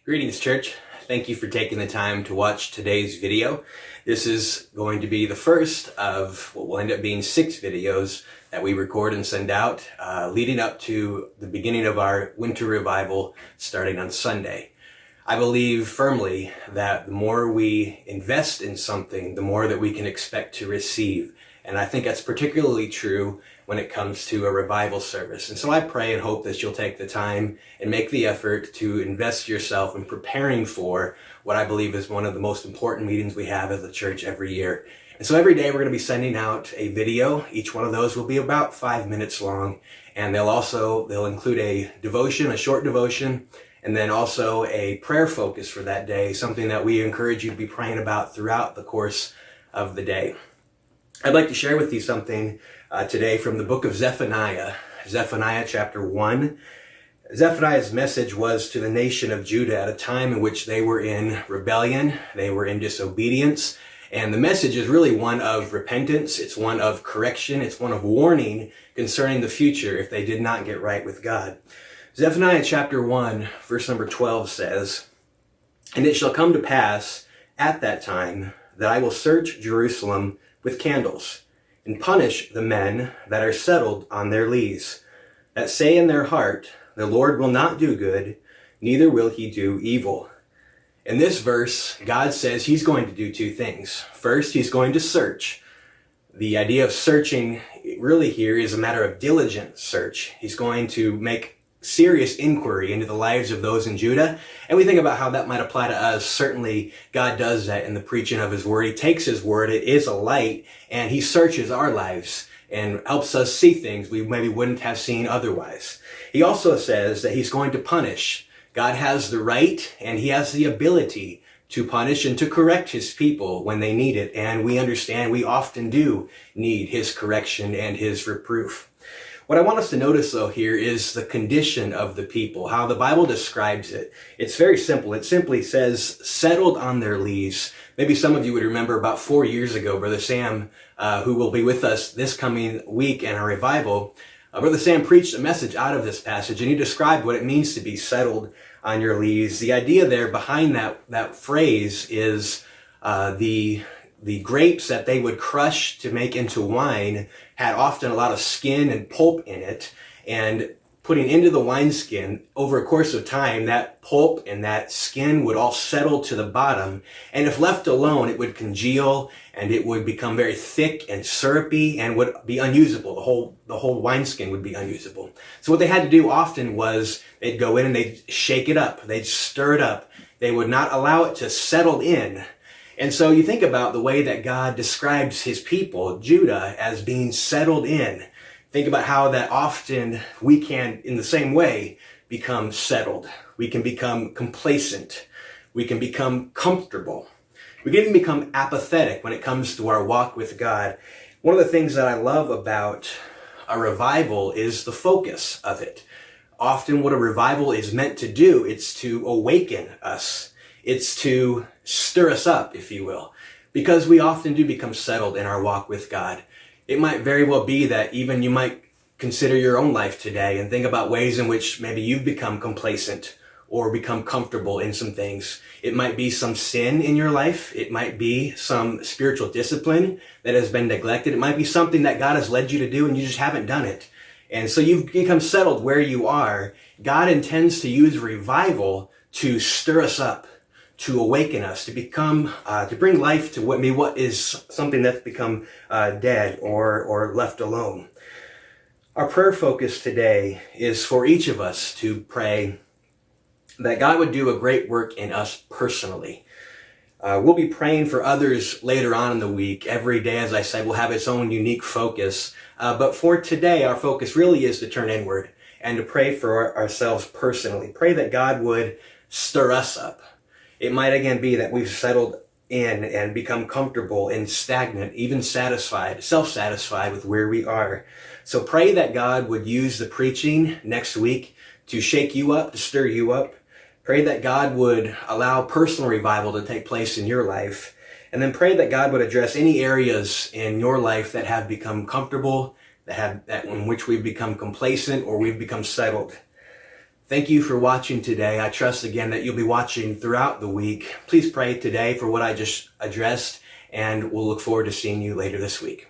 Greetings, church. Thank you for taking the time to watch today's video. This is going to be the first of what will end up being 6 videos that we record and send out leading up to the beginning of our winter revival starting on Sunday. I believe firmly that the more we invest in something, the more that we can expect to receive. And I think that's particularly true when it comes to a revival service. And so I pray and hope that you'll take the time and make the effort to invest yourself in preparing for what I believe is one of the most important meetings we have as a church every year. And so every day we're going to be sending out a video. Each one of those will be about 5 minutes long. And they'll include a devotion, a short devotion, and then also a prayer focus for that day, something that we encourage you to be praying about throughout the course of the day. I'd like to share with you something today from the book of Zephaniah chapter 1. Zephaniah's message was to the nation of Judah at a time in which they were in rebellion, they were in disobedience, and the message is really one of repentance, it's one of correction, it's one of warning concerning the future if they did not get right with God. Zephaniah chapter 1, verse number 12 says, "And it shall come to pass at that time that I will search Jerusalem with candles, and punish the men that are settled on their lees, that say in their heart, the Lord will not do good, neither will he do evil." In this verse, God says he's going to do 2 things. First, he's going to search. The idea of searching really here is a matter of diligent search. He's going to make serious inquiry into the lives of those in Judah. And we think about how that might apply to us. Certainly, God does that in the preaching of his word. He takes his word, it is a light, and he searches our lives and helps us see things we maybe wouldn't have seen otherwise. He also says that he's going to punish. God has the right and he has the ability to punish and to correct his people when they need it. And we understand we often do need his correction and his reproof. What I want us to notice, though, here is the condition of the people, how the Bible describes it. It's very simple. It simply says, settled on their lees. Maybe some of you would remember about 4 years ago, Brother Sam, who will be with us this coming week in our revival, Brother Sam preached a message out of this passage, and he described what it means to be settled on your lees. The idea there behind that phrase is the grapes that they would crush to make into wine had often a lot of skin and pulp in it, and putting into the wineskin over a course of time, that pulp and that skin would all settle to the bottom, and if left alone, it would congeal and it would become very thick and syrupy and would be unusable. The whole wineskin would be unusable. So what they had to do often was they'd go in and they'd shake it up, they'd stir it up, they would not allow it to settle in. And so you think about the way that God describes his people, Judah, as being settled in. Think about how that often we can, in the same way, become settled. We can become complacent. We can become comfortable. We can even become apathetic when it comes to our walk with God. One of the things that I love about a revival is the focus of it. Often what a revival is meant to do, it's to awaken us. It's to stir us up, if you will, because we often do become settled in our walk with God. It might very well be that even you might consider your own life today and think about ways in which maybe you've become complacent or become comfortable in some things. It might be some sin in your life. It might be some spiritual discipline that has been neglected. It might be something that God has led you to do and you just haven't done it. And so you've become settled where you are. God intends to use revival to stir us up, to awaken us, to become, to bring life to what is something that's become dead or left alone. Our prayer focus today is for each of us to pray that God would do a great work in us personally. We'll be praying for others later on in the week. Every day, as I said, will have its own unique focus. But for today, our focus really is to turn inward and to pray for ourselves personally. Pray that God would stir us up. It might again be that we've settled in and become comfortable and stagnant, even satisfied, self-satisfied with where we are. So pray that God would use the preaching next week to shake you up, to stir you up. Pray that God would allow personal revival to take place in your life. And then pray that God would address any areas in your life that have become comfortable, that in which we've become complacent or we've become settled. Thank you for watching today. I trust again that you'll be watching throughout the week. Please pray today for what I just addressed, and we'll look forward to seeing you later this week.